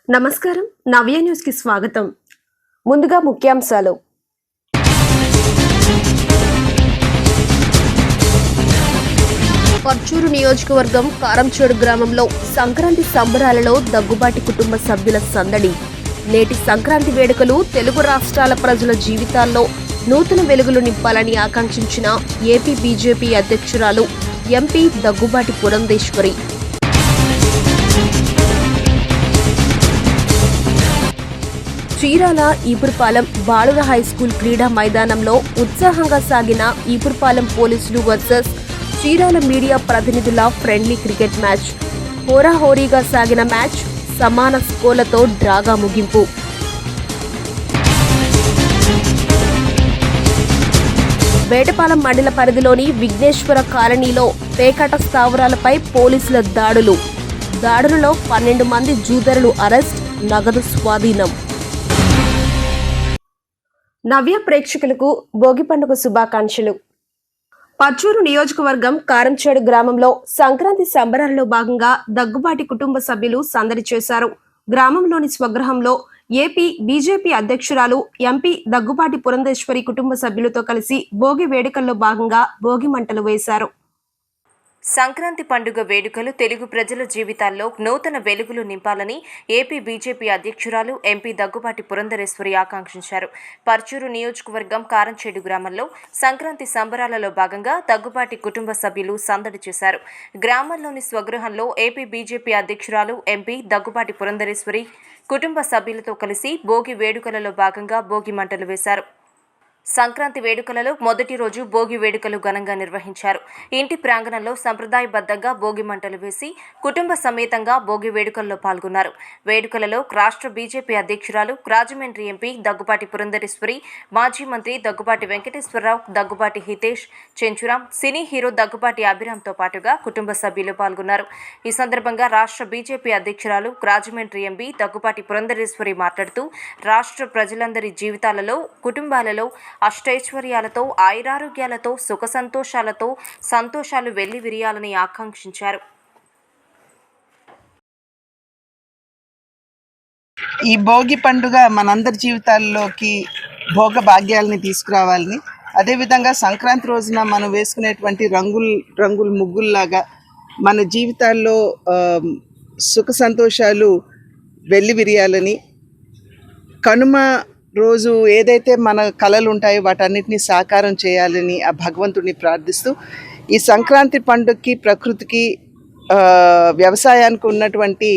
నమస్కారం. నవ్య న్యూస్ కి స్వాగతం. ముందుగా ముఖ్యాంశాలు. పర్చూరు నియోజకవర్గం కారంచేడు గ్రామంలో సంక్రాంతి సంబరాలలో దగ్గుబాటి కుటుంబ సభ్యుల సందడి. నేటి సంక్రాంతి వేడుకలు తెలుగు రాష్ట్రాల ప్రజల జీవితాల్లో నూతన వెలుగులు నింపాలని ఆకాంక్షించిన ఏపీ బీజేపీ అధ్యక్షురాలు ఎంపీ దగ్గుబాటి పురంధేశ్వరి. చీరాల ఈపురపాలెం బాలుర హైస్కూల్ క్రీడా మైదానంలో ఉత్సాహంగా సాగిన ఈపురపాలెం పోలీసులు వర్సెస్ చీరాల మీడియా ప్రతినిధుల ఫ్రెండ్లీ క్రికెట్ మ్యాచ్. హోరాహోరీగా సాగిన మ్యాచ్ సమాన స్కోర్లతో డ్రాగా ముగింపు. వేటపాలెం మండల పరిధిలోని విఘ్నేశ్వర కాలనీలో పేకాట స్థావరాలపై పోలీసుల దాడులలో 12 మంది జూదరులు అరెస్ట్, నగదు స్వాధీనం. నవ్య ప్రేక్షకులకు భోగి పండుగ శుభాకాంక్షలు. పర్చూరు నియోజకవర్గం కారంచేడు గ్రామంలో సంక్రాంతి సంబరాలలో భాగంగా దగ్గుబాటి కుటుంబ సభ్యులు సందడి చేశారు. గ్రామంలోని స్వగృహంలో ఏపీ బీజేపీ అధ్యక్షురాలు ఎంపీ దగ్గుబాటి పురంధేశ్వరి కుటుంబ సభ్యులతో కలిసి భోగి వేడుకల్లో భాగంగా భోగి మంటలు వేశారు. సంక్రాంతి పండుగ వేడుకలు తెలుగు ప్రజల జీవితాల్లో నూతన వెలుగులు నింపాలని ఏపీ బీజేపీ అధ్యక్షురాలు ఎంపీ దగ్గుబాటి పురంధరేశ్వరి ఆకాంక్షించారు. పర్చూరు నియోజకవర్గం కారంచేడు గ్రామంలో సంక్రాంతి సంబరాలలో భాగంగా దగ్గుబాటి కుటుంబ సభ్యులు సందడి చేశారు. గ్రామంలోని స్వగృహంలో ఏపీ బీజేపీ అధ్యక్షురాలు ఎంపీ దగ్గుబాటి పురంధరేశ్వరి కుటుంబ సభ్యులతో కలిసి భోగి వేడుకలలో భాగంగా భోగి మంటలు వేశారు. సంక్రాంతి వేడుకలలో మొదటి రోజు భోగి వేడుకలు ఘనంగా నిర్వహించారు. ఇంటి ప్రాంగణంలో సంప్రదాయబద్ధంగా భోగి మంటలు వేసి కుటుంబ సమేతంగా భోగి వేడుకల్లో పాల్గొన్నారు. వేడుకలలో రాష్ట్ర బీజేపీ అధ్యక్షురాలు రాజమండ్రి ఎంపీ దగ్గుబాటి పురంధరేశ్వరి, మాజీ మంత్రి దగ్గుబాటి వెంకటేశ్వరరావు, దగ్గుబాటి హితేష్, చెంచురాం, సినీ హీరో దగ్గుబాటి అభిరామ్తో పాటుగా కుటుంబ సభ్యులు పాల్గొన్నారు. ఈ సందర్భంగా రాష్ట్ర బీజేపీ అధ్యక్షురాలు రాజమండ్రి ఎంపీ దగ్గుబాటి పురంధరేశ్వరి మాట్లాడుతూ రాష్ట్ర ప్రజలందరి జీవితాలలో, కుటుంబాలలో అష్టైశ్వర్యాలతో, ఆయురారోగ్యాలతో, సుఖ సంతోషాలు వెళ్లి విరియాలని ఆకాంక్షించారు. ఈ భోగి పండుగ మనందరి జీవితాల్లోకి భోగ భాగ్యాలని తీసుకురావాలని, అదేవిధంగా సంక్రాంతి రోజున మనం వేసుకునేటువంటి రంగుల ముగ్గుల్లాగా మన జీవితాల్లో సుఖ సంతోషాలు వెళ్లి విరియాలని, కనుమ రోజు ఏదైతే మన కళలు ఉంటాయో వాటన్నిటిని సాకారం చేయాలని ఆ భగవంతుడిని ప్రార్థిస్తూ, ఈ సంక్రాంతి పండుగకి, ప్రకృతికి, వ్యవసాయానికి ఉన్నటువంటి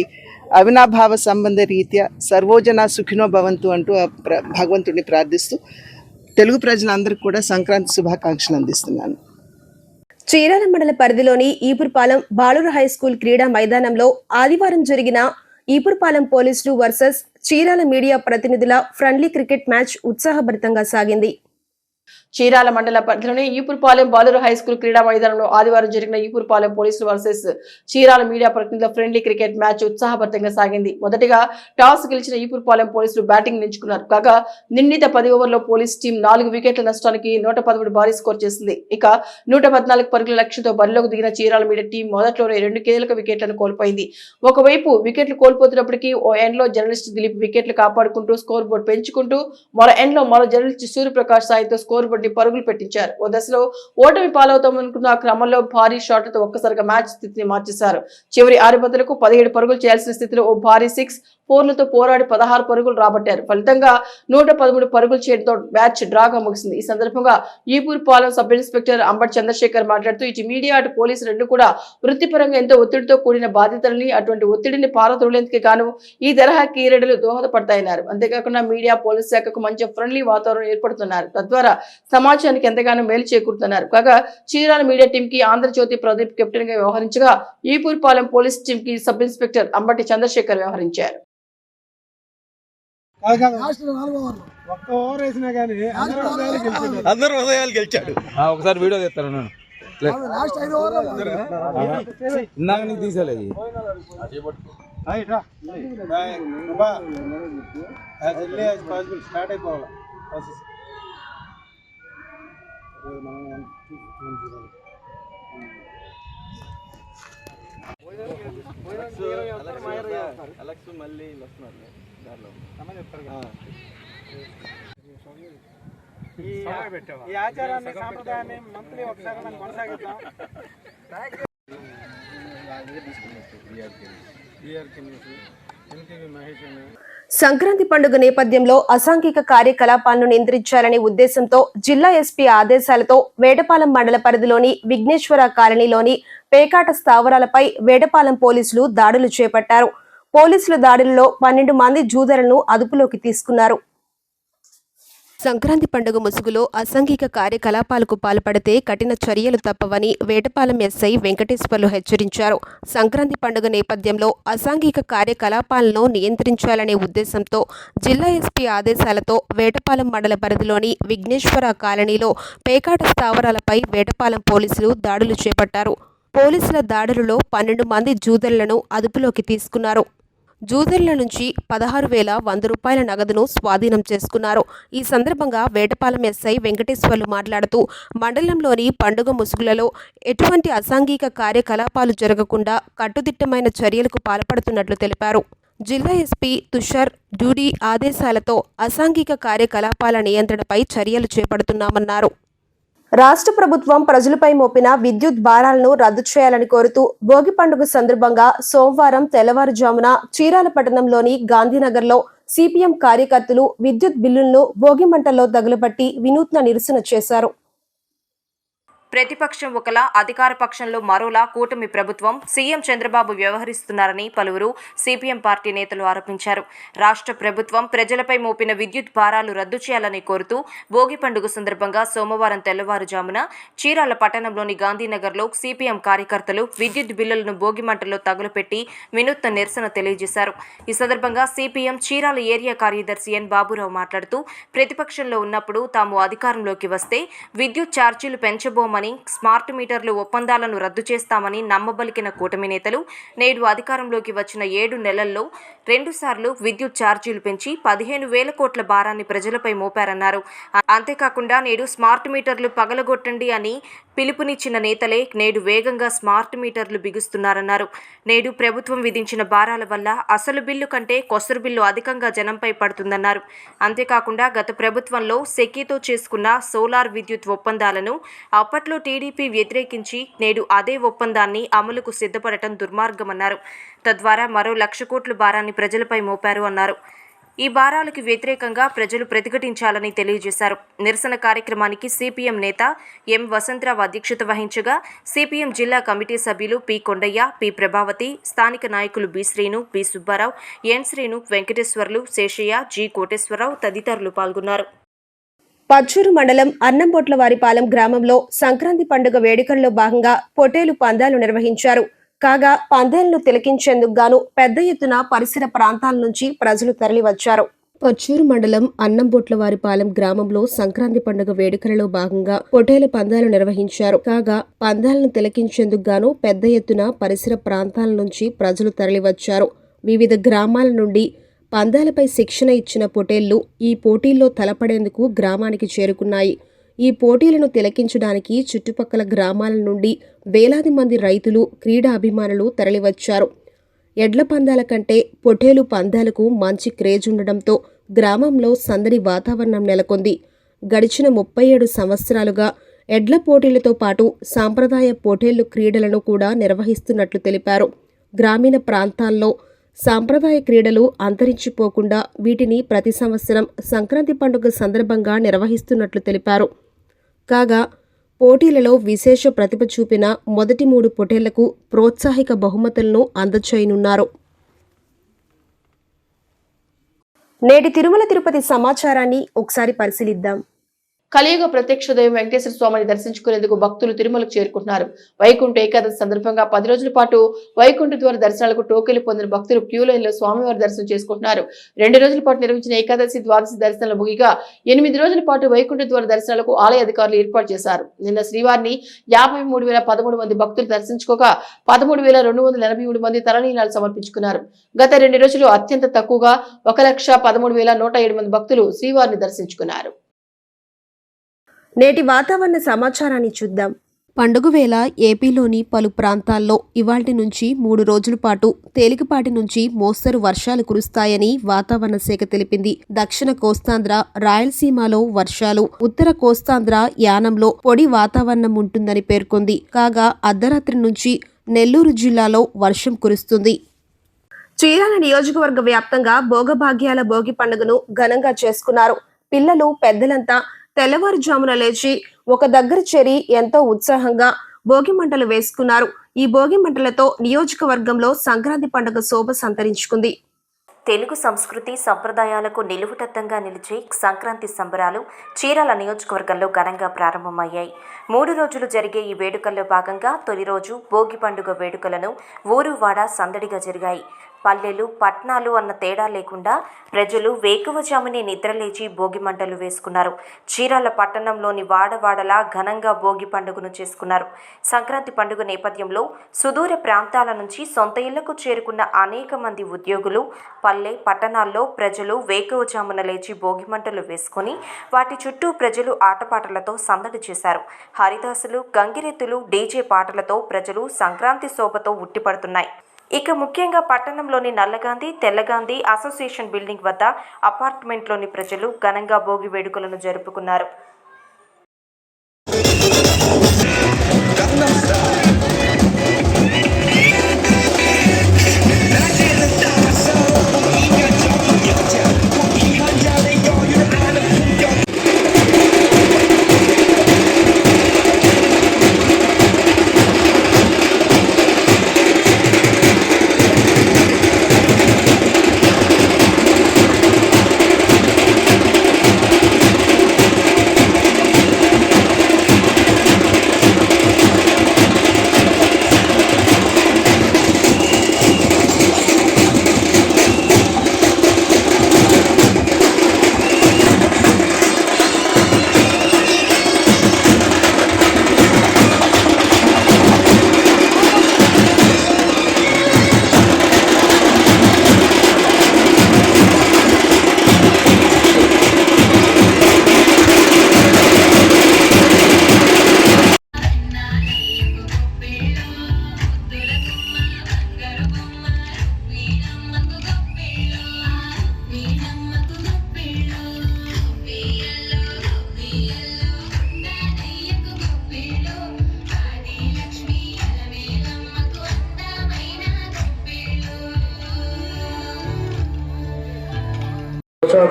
అవినాభావ సంబంధ రీత్యా సర్వోజన సుఖినో భవంతు అంటూ ఆ భగవంతుడిని ప్రార్థిస్తూ తెలుగు ప్రజలందరికీ కూడా సంక్రాంతి శుభాకాంక్షలు అందిస్తున్నాను. చీరాల మండల పరిధిలోని ఈపురపాలెం బాలుర హైస్కూల్ క్రీడా మైదానంలో ఆదివారం జరిగిన ఈపురపాలెం పోలీసులు వర్సెస్ చీరాల మీడియా ప్రతినిధుల ఫ్రెండ్లీ క్రికెట్ మ్యాచ్ ఉత్సాహభరితంగా సాగింది. చీరాల మండల పరిధిలోని ఈపురపాలెం బాలుర హైస్కూల్ క్రీడా మైదానంలో ఆదివారం జరిగిన ఈపురపాలెం పోలీసులు వర్సెస్ చీరాల మీడియా ప్రతినిధుల ఫ్రెండ్లీ క్రికెట్ మ్యాచ్ ఉత్సాహభరితంగా సాగింది. మొదటిగా టాస్ గెలిచిన ఈపురపాలెం పోలీసులు బ్యాటింగ్ ఎంచుకున్నారు. కాగా నిర్ణీత 10 ఓవర్లో పోలీస్ టీం 4 వికెట్ల నష్టానికి 113 భారీ స్కోర్ చేసింది. ఇక 114 పరుగుల లక్ష్యంతో బరిలోకి దిగిన చీరాల మీడియా టీం మొదట్లోనే 2 కీలక వికెట్లను కోల్పోయింది. ఒకవైపు వికెట్లు కోల్పోతున్నప్పటికీ ఓ ఎండ్లో జర్నలిస్ట్ దిలీప్ వికెట్లు కాపాడుకుంటూ స్కోర్ బోర్డు పెంచుకుంటూ, మరో ఎండ్లో మరో జర్నలిస్ట్ సూర్యప్రకాష్ సాయితో స్కోర్ బోర్డు పరుగులు పెట్టించారు. ఓ దశలో ఓటమి పాలవుతామనుకున్న క్రమంలో భారీ షాట్లతో ఒక్కసారిగా మ్యాచ్ స్థితిని మార్చేశారు. చివరి 6 బంతులకు 17 పరుగులు చేయాల్సిన స్థితిలో ఓ భారీ 6 4లతో పోరాడి 16 పరుగులు రాబట్టారు. ఫలితంగా 113 పరుగులు చేయడంతో మ్యాచ్ డ్రాగా ముగిసింది. ఈ సందర్భంగా ఈపురపాలెం సబ్ ఇన్స్పెక్టర్ అంబటి చంద్రశేఖర్ మాట్లాడుతూ, ఇటు మీడియా అటు పోలీసు రెండు కూడా వృత్తిపరంగా ఎంతో ఒత్తిడితో కూడిన బాధ్యతలని, అటువంటి ఒత్తిడిని పారదోలేందుకు గాను ఈ తరహా క్రీడలు దోహదపడతాయన్నారు. అంతేకాకుండా మీడియా పోలీస్ శాఖకు మంచి ఫ్రెండ్లీ వాతావరణం ఏర్పడుతున్నారు. తద్వారా సమాజానికి ఎంతగానో మేలు చేకూరుతున్నారు. కాగా చీరాల మీడియా టీం కి ఆంధ్రజ్యోతి ప్రదీప్ కెప్టెన్ గా వ్యవహరించగా ఈపురపాలెం పోలీస్ టీం కి సబ్ ఇన్స్పెక్టర్ అంబటి చంద్రశేఖర్ వ్యవహరించారు. ఒకసారి వీడియో తెస్తాను. ఇందాక నీకు తీసేలేదు. ఈ ఆచారాన్ని సాంప్రదాయాన్ని మంత్లీ ఒకసారి మనం కొనసాగిద్దాం. సంక్రాంతి పండుగ నేపథ్యంలో అసాంఘిక కార్యకలాపాలను నియంత్రించాలనే ఉద్దేశంతో జిల్లా ఎస్పీ ఆదేశాలతో వేటపాలెం మండల పరిధిలోని విఘ్నేశ్వర కాలనీలోని పేకాట స్థావరాలపై వేటపాలెం పోలీసులు దాడులు చేపట్టారు. పోలీసుల దాడులలో 12 మంది జూదరులను అదుపులోకి తీసుకున్నారు. సంక్రాంతి పండుగ ముసుగులో అసాంఘిక కార్యకలాపాలకు పాల్పడితే కఠిన చర్యలు తప్పవని వేటపాలెం ఎస్ఐ వెంకటేశ్వర్లు హెచ్చరించారు. సంక్రాంతి పండుగ నేపథ్యంలో అసాంఘిక కార్యకలాపాలను నియంత్రించాలనే ఉద్దేశంతో జిల్లా ఎస్పీ ఆదేశాలతో వేటపాలెం మండల పరిధిలోని విఘ్నేశ్వర కాలనీలో పేకాట స్థావరాలపై వేటపాలెం పోలీసులు దాడులు చేపట్టారు. పోలీసుల దాడులలో 12 మంది జూదరులను అదుపులోకి తీసుకున్నారు. జూదర్ల నుంచి 16,100 రూపాయల నగదును స్వాధీనం చేసుకున్నారు. ఈ సందర్భంగా వేటపాలెం ఎస్ఐ వెంకటేశ్వర్లు మాట్లాడుతూ మండలంలోని పండుగ ముసుగులలో ఎటువంటి అసాంఘిక కార్యకలాపాలు జరగకుండా కట్టుదిట్టమైన చర్యలకు పాల్పడుతున్నట్లు తెలిపారు. జిల్లా ఎస్పీ తుషార్ డ్యూడీ ఆదేశాలతో అసాంఘిక కార్యకలాపాల నియంత్రణపై చర్యలు చేపడుతున్నామన్నారు. రాష్ట్ర ప్రభుత్వం ప్రజలపై మోపిన విద్యుత్ భారాలను రద్దు చేయాలని కోరుతూ భోగి పండుగ సందర్భంగా సోమవారం తెల్లవారుజామున చీరాల పట్టణంలోని గాంధీనగర్లో సిపిఎం కార్యకర్తలు విద్యుత్ బిల్లులను భోగి మంటల్లో తగులబట్టి వినూత్న నిరసన చేశారు. ప్రతిపక్షం ఒకలా అధికార పక్షంలో మరోలా కూటమి ప్రభుత్వం సీఎం చంద్రబాబు వ్యవహరిస్తున్నారని పలువురు సిపిఎం పార్టీ నేతలు ఆరోపించారు. రాష్ట్ర ప్రభుత్వం ప్రజలపై మోపిన విద్యుత్ భారాలు రద్దు చేయాలని కోరుతూ భోగి పండుగ సందర్భంగా సోమవారం తెల్లవారుజామున చీరాల పట్టణంలోని గాంధీనగర్లో సిపిఎం కార్యకర్తలు విద్యుత్ బిల్లులను భోగి మంటల్లో తగులపెట్టి వినూత్న నిరసన తెలియజేశారు. ఈ సందర్భంగా సిపిఎం చీరాల ఏరియా కార్యదర్శి ఎన్ బాబురావు మాట్లాడుతూ ప్రతిపక్షంలో ఉన్నప్పుడు తాము అధికారంలోకి వస్తే విద్యుత్ ఛార్జీలు పెంచబోమని, స్మార్ట్ మీటర్లు ఒప్పందాలను రద్దు చేస్తామని నమ్మబలికిన కూటమి నేతలు నేడు అధికారంలోకి వచ్చిన 7 నెలల్లో 2 సార్లు విద్యుత్ ఛార్జీలు పెంచి 15,000 కోట్ల భారాన్ని ప్రజలపై మోపారన్నారు. అంతేకాకుండా నేడు స్మార్ట్ మీటర్లు పగలగొట్టండి అని పిలుపునిచ్చిన నేతలే నేడు వేగంగా స్మార్ట్ మీటర్లు బిగుస్తున్నారన్నారు. నేడు ప్రభుత్వం విధించిన భారాల వల్ల అసలు బిల్లు కంటే కొసరు బిల్లు అధికంగా జనంపై పడుతుందన్నారు. అంతేకాకుండా గత ప్రభుత్వంలో సెకీతో చేసుకున్న సోలార్ విద్యుత్ ఒప్పందాలను అప్పట్లో టీడీపీ వ్యతిరేకించి నేడు అదే ఒప్పందాన్ని అమలుకు సిద్ధపడటం దుర్మార్గమన్నారు. తద్వారా మరో 1,00,000 కోట్ల భారాన్ని ప్రజలపై మోపారు అన్నారు. ఈ భారాలకు వ్యతిరేకంగా ప్రజలు ప్రతిఘటించాలని తెలియజేశారు. నిరసన కార్యక్రమానికి సిపిఎం నేత ఎం వసంతరావు అధ్యక్షత వహించగా సిపిఎం జిల్లా కమిటీ సభ్యులు పి కొండయ్య, పి ప్రభావతి, స్థానిక నాయకులు బి శ్రీను, పి సుబ్బారావు, ఎన్ శ్రీను, వెంకటేశ్వర్లు, శేషయ్య, జి కోటేశ్వరరావు తదితరులు పాల్గొన్నారు. పచ్చూరు మండలం అన్నంబొట్లవారిపాలెం గ్రామంలో సంక్రాంతి పండుగ వేడుకల్లో భాగంగా పొటేలు పందాలు నిర్వహించారు. కాగా పందేలను తిలకించేందుకు గాను పెద్ద ఎత్తున పరిసర ప్రాంతాల నుంచి ప్రజలు తరలివచ్చారు. పచ్చూరు మండలం అన్నంబొట్లవారిపాలెం గ్రామంలో సంక్రాంతి పండుగ వేడుకలలో భాగంగా పొటేల పందాలు నిర్వహించారు. కాగా పందాలను తిలకించేందుకు గాను పెద్ద ఎత్తున పరిసర ప్రాంతాల నుంచి ప్రజలు తరలివచ్చారు. వివిధ గ్రామాల నుండి పందాలపై శిక్షణ ఇచ్చిన పొటేళ్లు ఈ పోటీల్లో తలపడేందుకు గ్రామానికి చేరుకున్నాయి. ఈ పోటీలను తిలకించడానికి చుట్టుపక్కల గ్రామాల నుండి వేలాది మంది రైతులు, క్రీడా అభిమానులు తరలివచ్చారు. ఎడ్ల పందాల కంటే పొటేలు పందాలకు మంచి క్రేజ్ ఉండడంతో గ్రామంలో సందడి వాతావరణం నెలకొంది. గడిచిన 37 సంవత్సరాలుగా ఎడ్ల పోటీలతో పాటు సాంప్రదాయ పొటేళ్లు క్రీడలను కూడా నిర్వహిస్తున్నట్లు తెలిపారు. గ్రామీణ ప్రాంతాల్లో సాంప్రదాయ క్రీడలు అంతరించిపోకుండా వీటిని ప్రతి సంవత్సరం సంక్రాంతి పండుగ సందర్భంగా నిర్వహిస్తున్నట్లు తెలిపారు. కాగా పోటీలలో విశేష ప్రతిభ చూపిన మొదటి 3 పొటేళ్లకు ప్రోత్సాహిక బహుమతులను అందజేయనున్నారు. నేటి తిరుమల తిరుపతి సమాచారాన్ని ఒకసారి పరిశీలిద్దాం. కలియుగ ప్రత్యక్ష దైవం వెంకటేశ్వర స్వామిని దర్శించుకునేందుకు భక్తులు తిరుమలకు చేరుకుంటున్నారు. వైకుంఠ ఏకాదశి సందర్భంగా 10 రోజుల పాటు వైకుంఠ ద్వార దర్శనాలకు టోకెన్లు పొందిన భక్తులు క్యూ లైన్ లో స్వామివారి దర్శనం చేసుకుంటున్నారు. 2 రోజుల పాటు నిర్వహించిన ఏకాదశి, ద్వాదశి దర్శనాలు ముగిగా 8 రోజుల పాటు వైకుంఠ ద్వార దర్శనాలకు ఆలయ అధికారులు ఏర్పాటు చేశారు. నిన్న శ్రీవారిని 53,013 మంది భక్తులు దర్శించుకోగా 13,283 మంది తలనీలాలు సమర్పించుకున్నారు. గత 2 రోజులు అత్యంత తక్కువగా 1,13,107 మంది భక్తులు శ్రీవారిని దర్శించుకున్నారు. నేటి వాతావరణ సమాచారాన్ని చూద్దాం. పండుగ వేళ ఏపీలోని పలు ప్రాంతాల్లో ఇవాల్టి నుంచి 3 రోజుల పాటు తేలికపాటి నుంచి మోస్తరు వర్షాలు కురుస్తాయని వాతావరణ శాఖ తెలిపింది. దక్షిణ కోస్తాంధ్ర, రాయలసీమలో వర్షాలు, ఉత్తర కోస్తాంధ్ర, యానంలో పొడి వాతావరణం ఉంటుందని పేర్కొంది. కాగా అర్ధరాత్రి నుంచి నెల్లూరు జిల్లాలో వర్షం కురుస్తుంది. చీరాల నియోజకవర్గ వ్యాప్తంగా భోగభాగ్యాల భోగి పండుగను ఘనంగా చేసుకున్నారు. పిల్లలు, పెద్దలంతా తెల్లవారుజామున లేచి ఒక దగ్గర చేరి ఎంతో ఉత్సాహంగా భోగి మంటలు వేసుకున్నారు. ఈ భోగి మంటలతో నియోజకవర్గంలో సంక్రాంతి పండుగ శోభ సంతరించుకుంది. తెలుగు సంస్కృతి సంప్రదాయాలకు నిలువుటద్దంగా నిలిచే సంక్రాంతి సంబరాలు చీరాల నియోజకవర్గంలో ఘనంగా ప్రారంభమయ్యాయి. 3 రోజులు జరిగే ఈ వేడుకల్లో భాగంగా తొలి రోజు భోగి పండుగ వేడుకలను ఊరు వాడ సందడిగా జరిగాయి. పల్లెలు, పట్నాలు అన్న తేడా లేకుండా ప్రజలు వేకువజామునే నిద్రలేచి భోగి మంటలు వేసుకున్నారు. చీరాల పట్టణంలోని వాడవాడలా ఘనంగా భోగి పండుగను చేసుకున్నారు. సంక్రాంతి పండుగ నేపథ్యంలో సుదూర ప్రాంతాల నుంచి సొంత ఇళ్లకు చేరుకున్న అనేక మంది ఉద్యోగులు, పల్లె, పట్టణాల్లో ప్రజలు వేకువజామున లేచి భోగి మంటలు వేసుకుని వాటి చుట్టూ ప్రజలు ఆటపాటలతో సందడి చేశారు. హరిదాసులు, గంగిరెద్దులు, డీజే పాటలతో ప్రజలు సంక్రాంతి శోభతో ఉట్టిపడుతున్నాయి. ఇక ముఖ్యంగా పట్టణంలోని నల్లగాంధీ, తెల్లగాంధీ అసోసియేషన్ బిల్డింగ్ వద్ద అపార్ట్మెంట్లోని ప్రజలు ఘనంగా భోగి వేడుకలను జరుపుకున్నారు.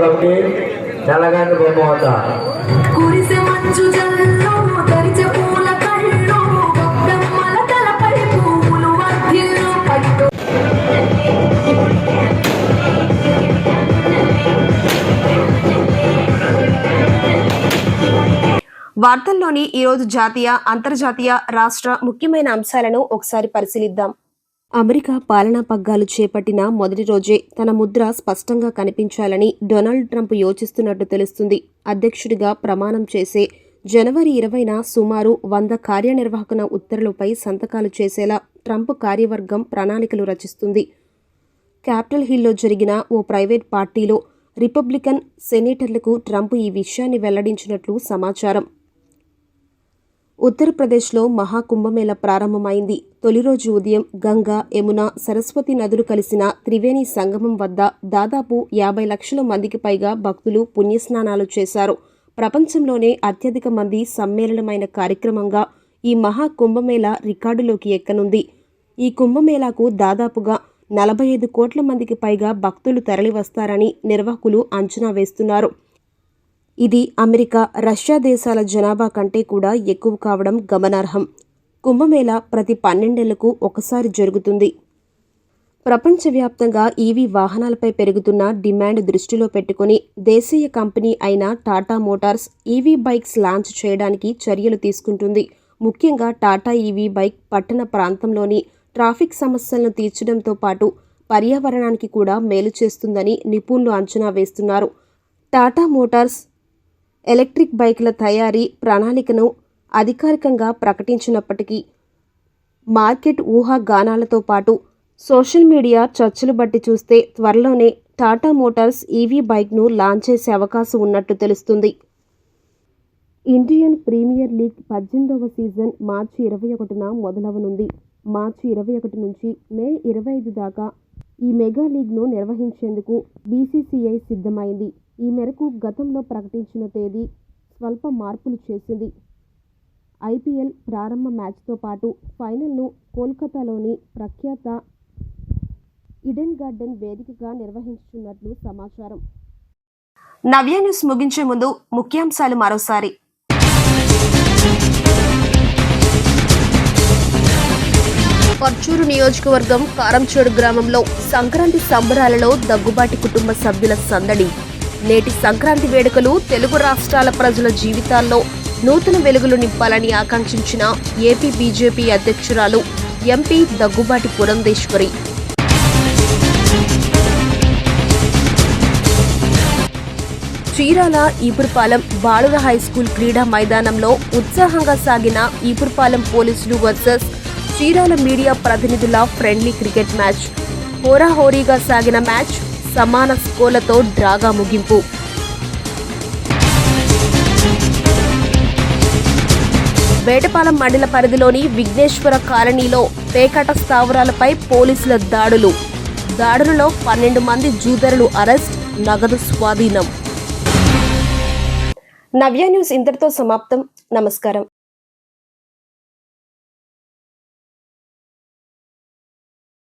కమిటీ తెలంగాణ బొమ్మత కురిసె మంచు జల్లు తెరిచే పూల కళ్ళు గొప్పమ్మల తలపై పువ్వులు వర్ధిల్లు పట్టు. వార్తల్లోని ఈరోజు జాతీయ, అంతర్జాతీయ, రాష్ట్ర ముఖ్యమైన అంశాలను ఒకసారి పరిశీలిద్దాం. అమెరికా పాలనా పగ్గాలు చేపట్టిన మొదటి రోజే తన ముద్ర స్పష్టంగా కనిపించాలని డొనాల్డ్ ట్రంప్ యోచిస్తున్నట్టు తెలుస్తుంది. అధ్యక్షుడిగా ప్రమాణం చేసే జనవరి 20న సుమారు 100 కార్యనిర్వాహక ఉత్తర్వులపై సంతకాలు చేసేలా ట్రంప్ కార్యవర్గం ప్రణాళికలు రచిస్తుంది. క్యాపిటల్ హిల్లో జరిగిన ఓ ప్రైవేట్ పార్టీలో రిపబ్లికన్ సెనేటర్లకు ట్రంప్ ఈ విషయాన్ని వెల్లడించినట్లు సమాచారం. ఉత్తరప్రదేశ్లో మహాకుంభమేళ ప్రారంభమైంది. తొలి రోజు ఉదయం గంగా, యమున, సరస్వతి నదులు కలిసిన త్రివేణి సంగమం వద్ద దాదాపు 50 లక్షల మందికి పైగా భక్తులు పుణ్యస్నానాలు చేశారు. ప్రపంచంలోనే అత్యధిక మంది సమ్మేళనమైన కార్యక్రమంగా ఈ మహాకుంభమేళ రికార్డులోకి ఎక్కనుంది. ఈ కుంభమేళాకు దాదాపుగా 45 కోట్ల మందికి పైగా భక్తులు తరలివస్తారని నిర్వాహకులు అంచనా వేస్తున్నారు. ఇది అమెరికా, రష్యా దేశాల జనాభా కంటే కూడా ఎక్కువ కావడం గమనార్హం. కుంభమేళా ప్రతి 12 ఏళ్లకు ఒకసారి జరుగుతుంది. ప్రపంచవ్యాప్తంగా ఈవీ వాహనాలపై పెరుగుతున్న డిమాండ్ దృష్టిలో పెట్టుకుని దేశీయ కంపెనీ అయిన Tata Motors EV bikes launch చేయడానికి చర్యలు తీసుకుంటుంది. ముఖ్యంగా టాటా ఈవీ బైక్ పట్టణ ప్రాంతంలోని ట్రాఫిక్ సమస్యలను తీర్చడంతో పాటు పర్యావరణానికి కూడా మేలు చేస్తుందని నిపుణులు అంచనా వేస్తున్నారు. టాటా మోటార్స్ ఎలక్ట్రిక్ బైకుల తయారీ ప్రణాళికను అధికారికంగా ప్రకటించినప్పటికీ మార్కెట్ ఊహాగానాలతో పాటు సోషల్ మీడియా చర్చలు బట్టి చూస్తే త్వరలోనే టాటా మోటార్స్ ఈవీ బైక్ను లాంచ్ చేసే అవకాశం ఉన్నట్టు తెలుస్తుంది. ఇండియన్ ప్రీమియర్ లీగ్ 18వ సీజన్ మార్చి 21న మొదలవనుంది. మార్చి 21 నుంచి మే 25 దాకా ఈ మెగా లీగ్ను నిర్వహించేందుకు బీసీసీఐ సిద్ధమైంది. ఈ మేరకు గతంలో ప్రకటించిన తేదీ స్వల్ప మార్పులు చేసింది. ఐపీఎల్ ప్రారంభ మ్యాచ్తో పాటు ఫైనల్ను కోల్కతాలోని ప్రఖ్యాత ఈడెన్ గార్డెన్ వేదికగా నిర్వహించనున్నట్లు సమాచారం. నవ్య న్యూస్ ముగించే ముందు ముఖ్యాంశాలు మరోసారి. పర్చూరు నియోజకవర్గం కారంచేడు గ్రామంలో సంక్రాంతి సంబరాలలో దగ్గుబాటి కుటుంబ సభ్యుల సందడి. నేటి సంక్రాంతి వేడుకలు తెలుగు రాష్ట్రాల ప్రజల జీవితాల్లో నూతన వెలుగులు నింపాలని ఆకాంక్షించిన ఏపీ బీజేపీ అధ్యక్షురాలు ఎంపీ దగ్గుబాటి పురంధేశ్వరి. చీరాల ఈపురపాలెం బాలుర హైస్కూల్ క్రీడా మైదానంలో ఉత్సాహంగా సాగిన ఈపురపాలెం పోలీసులు వర్సెస్ చీరాల మీడియా ప్రతినిధుల ఫ్రెండ్లీ క్రికెట్ మ్యాచ్. హోరాహోరీగా సాగిన మ్యాచ్ సమాన స్కోర్లతో డ్రాగా ముగింపు. వేటపాలెం మండల పరిధిలోని విఘ్నేశ్వర కాలనీలో పేకాట స్థావరాలపై పోలీసుల దాడులలో 12 మంది జూదరులు అరెస్ట్, నగదు స్వాధీనం. నవ్య న్యూస్ ఇంతటితో సమాప్తం. నమస్కారం.